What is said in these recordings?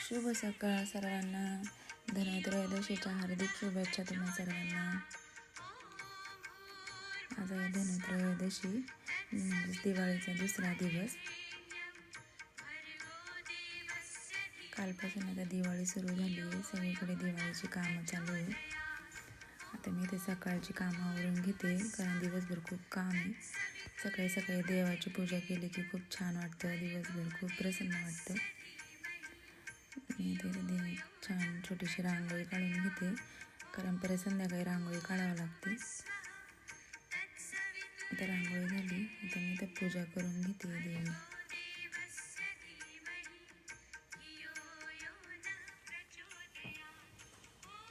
शुभ सकाळ सर्वांना. धनत्रयोदशीच्या हार्दिक शुभेच्छा तुम्हा सर्वांना. आज आहे धनत्रयोदशी म्हणजेच दिवाळीचा दुसरा दिवस. कालपासून आता दिवाळी सुरू झाली आहे. सगळीकडे दिवाळीची कामं चालू आहे. आता मी ते सकाळची कामं आवरून घेते, कारण दिवसभर खूप काम आहे. सकाळी सकाळी देवाची पूजा केली की खूप छान वाटतं, दिवसभर खूप प्रसन्न वाटतं. मी ते छान छोटीशी रांगोळी काढून घेते, कारण परत संध्याकाळी रांगोळी काढावं लागते. आता रांगोळी झाली, आता मी तर पूजा करून घेते देवी.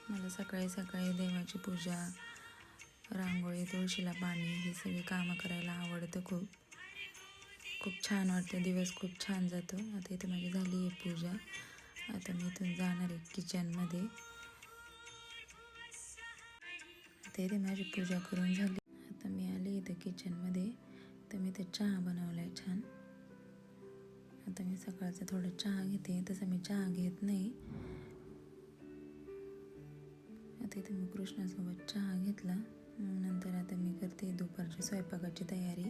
मला सकाळी सकाळी देवाची पूजा, रांगोळी, तुळशीला पाणी ही सगळी कामं करायला आवडतं. खूप खूप छान वाटतं, दिवस खूप छान जातो. आता इथे माझी झाली आहे पूजा. आता मी इथून जाणार आहे किचनमध्ये. आता इथे माझी पूजा करून झाली. आता मी आली इथं किचनमध्ये. तर मी इथं चहा बनवला आहे छान. आता मी सकाळचा थोडा चहा घेते. तसं मी चहा घेत नाही. आता इथे मी कृष्णासोबत चहा घेतला. नंतर आता मी करते दुपारची स्वयंपाकाची तयारी,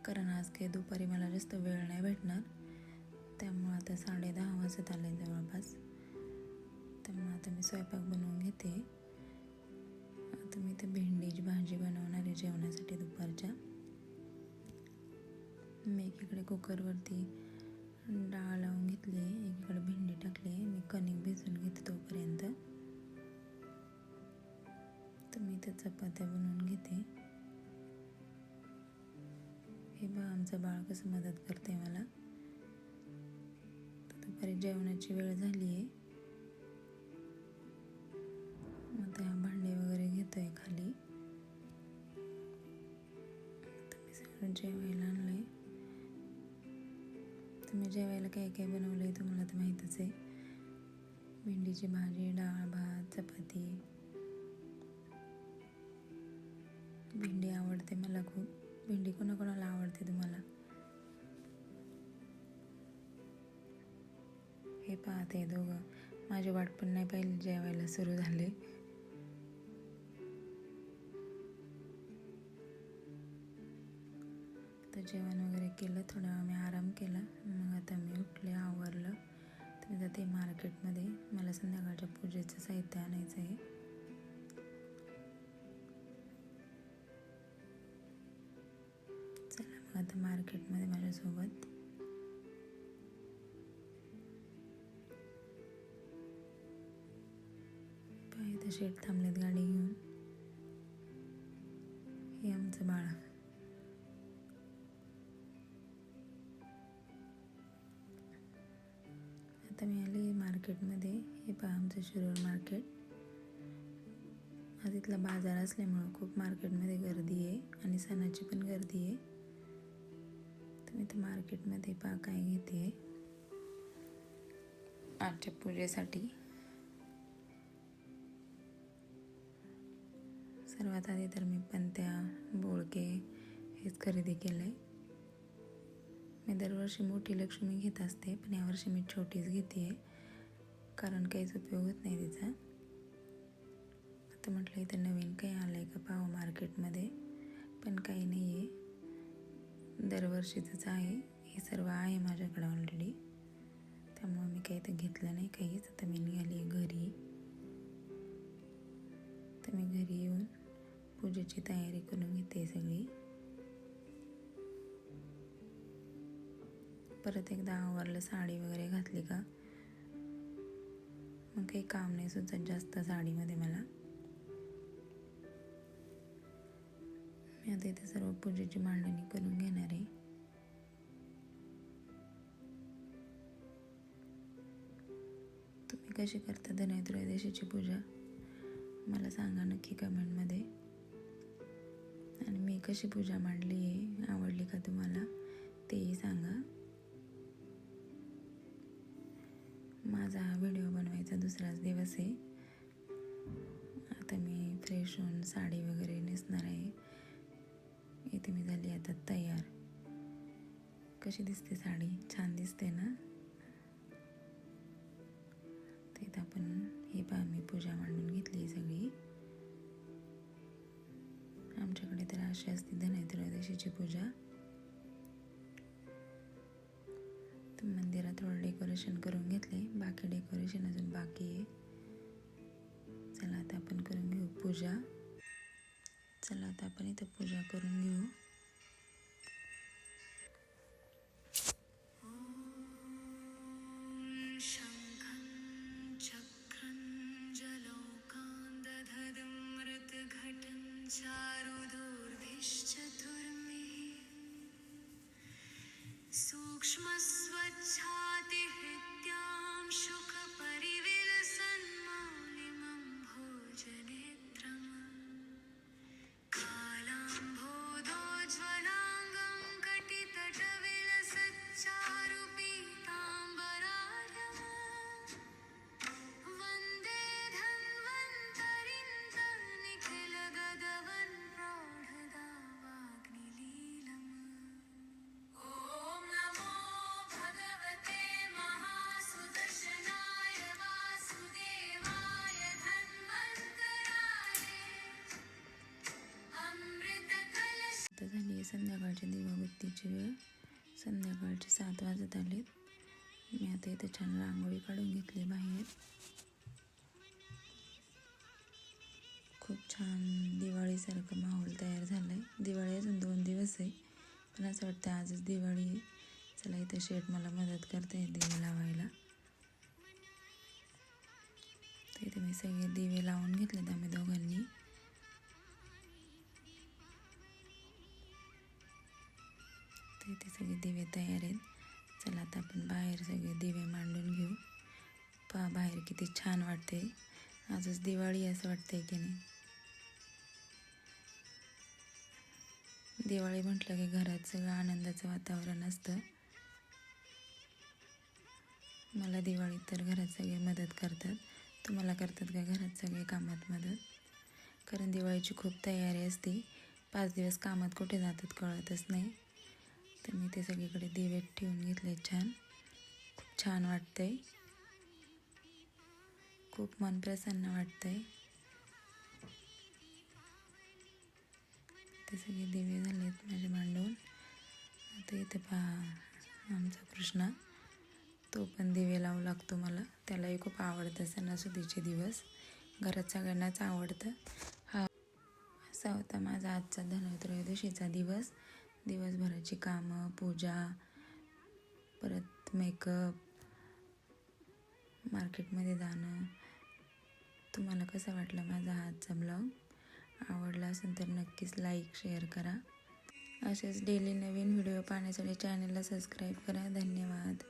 कारण आज काही दुपारी मला जास्त वेळ नाही भेटणार. त्यामुळं आता 10:30 वाजत आले जवळपास. त्यामुळं आता मी स्वयंपाक बनवून घेते. आता मी तर भेंडीची भाजी बनवणार आहे जेवणासाठी दुपारच्या. मी एकीकडे कुकरवरती डाळ लावून घेतली, एकीकडे भेंडी टाकली. मी कणिक भिजवून घेते तोपर्यंत. तर मी इथे चपात्या बनवून घेते. हे बघा आमचं बाळ कसं मदत करते मला. दुपारी जेवणाची वेळ झाली आहे. आता भांडे वगैरे घेतोय खाली. आता मी सगळं जेवायला आणलंय. तर मी जेवायला काय काय बनवलं आहे तुम्हाला तर माहीतच आहे. भेंडीची भाजी, डाळ, भात, चपाती. भेंडी आवडते मला खूप. भेंडी कोणाकोणाला आवडते तुम्हाला? हे पाहते दोघं माझी वाट पण नाही पाहिली, जेवायला सुरू झाले. तर जेवण वगैरे केलं, थोडा वेळ मी आराम केला. मग आता मी उठले, आवरलं. तर मी जाते मार्केटमध्ये. मला संध्याकाळच्या पूजेचं साहित्य आणायचं आहे. चला मग आता मार्केटमध्ये माझ्यासोबत. इथं शेट थांबलेत गाडी घेऊन. हे आमचं बाळ. आता मी आली मार्केटमध्ये. हे पहा आमचं शिरूर मार्केट. आज इथला बाजार असल्यामुळं खूप मार्केटमध्ये गर्दी आहे आणि सणाची पण गर्दी आहे. तर मी तर मार्केटमध्ये पहा काय घेते आजच्या पूजेसाठी. सर्वात आधी तर मी पणत्या, बोळके हेच खरेदी केलं आहे. मी दरवर्षी मोठी लक्ष्मी घेत असते, पण यावर्षी मी छोटीच घेते आहे, कारण काहीच उपयोग होत नाही तिचा. आता म्हटलं इथं नवीन काही आलं आहे का पाहावं मार्केटमध्ये, पण काही नाही आहे, दरवर्षीचंच आहे. हे सर्व आहे माझ्याकडं ऑलरेडी, त्यामुळे मी काही इथं घेतलं नाही काहीच. आता मी निघाली घरी. तर मी घरी येऊन पूजेची तयारी करून घेते सगळी. परत एकदा आवरलं, साडी वगैरे घातली का मग काही काम नाही सुचत जास्त साडीमध्ये मला. मी आता इथे सर्व पूजेची मांडणी करून घेणार आहे. तुम्ही कशी करता धनत्रयोदशीची पूजा मला सांगा नक्की कमेंटमध्ये. आणि मी कशी पूजा मांडली आहे, आवडली का तुम्हाला तेही सांगा. माझा हा व्हिडिओ बनवायचा दुसराच दिवस आहे. आता मी फ्रेश होऊन साडी वगैरे नेसणार आहे. इथे मी झाली आता तयार. कशी दिसते साडी? छान दिसते ना? आता आपण हे पहा मी पूजा मांडून घेतली सगळी. आमच्याकडे तर अशी असते धनत्रयोदशीची पूजा. तर मंदिरात थोडं डेकोरेशन करून घेतले, बाकी डेकोरेशन अजून बाकी आहे. चला आता आपण करून घेऊ पूजा. चला आता आपण इथं पूजा करून घेऊ. सूक्ष्मस्वच्छातिहृत्यां शुकपरिविलसन्मालिमं भोजनेत्रम् कालाम्भोदोज्ज्वलाङ्गं कटितटविलसच्चारुपीताम्बराढ्यम् वन्दे धन्वन्तरिं निखिलगदवन् प्रौढदावाग्निलीलम् ॐ नमो भगवते महासुदर्शनाय वासुदेवाय धन्वन्तराय अमृतकलश. आता झाली आहे संध्याकाळची दिवाबत्तीची वेळ. संध्याकाळचे 7 वाजत आलेत. मी आता इथं छान रांगोळी काढून घेतली बाहेर. खूप छान दिवाळीसारखं माहोल तयार झाला आहे. दिवाळी अजून 2 दिवस आहे, पण असं वाटतं आजच दिवाळी आहे. चला इथं शेठ मला मदत करते दिवे लावायला. तर इथे मी सगळे दिवे लावून घेतलेत आम्ही दोघांनी. तर इथे सगळे दिवे तयार आहेत. चला आता आपण बाहेर सगळे दिवे मांडून घेऊ. पहा बाहेर किती छान वाटते. आजच दिवाळी असं वाटतंय की नाही. दिवाळी म्हटलं की घरात सगळं आनंदाचं वातावरण असतं. मला दिवाळीत तर घरात सगळे मदत करतात. तुम्हाला करतात का घरात सगळे कामात मदत? कारण दिवाळीची खूप तयारी असते. 5 दिवस कामात कुठे जातात कळतच नाही. तर मी ते सगळीकडे दिवे ठेवून घेतले छान. खूप छान वाटतंय. खूप मन प्रसन्न वाटतंय. ते सगळे दिवे झालेत माझे मांडून. आता इथे पहा आमचा कृष्णा, तो पण दिवे लावू लागतो मला. त्यालाही खूप आवडतं सणासुदीचे दिवस. घरात सगळ्यांनाच आवडतं. हा असा होता माझा आजचा धनत्रयोदशीचा दिवस. दिवसभराची कामं, पूजा, परत मेकअप, मार्केटमध्ये जाणं. तुम्हाला कसं वाटलं माझा आजचा ब्लॉग? आवडला असेल तर नक्कीच लाईक शेअर करा. असेच डेली नवीन व्हिडिओ पाहण्यासाठी चॅनलला सबस्क्राईब करा. धन्यवाद.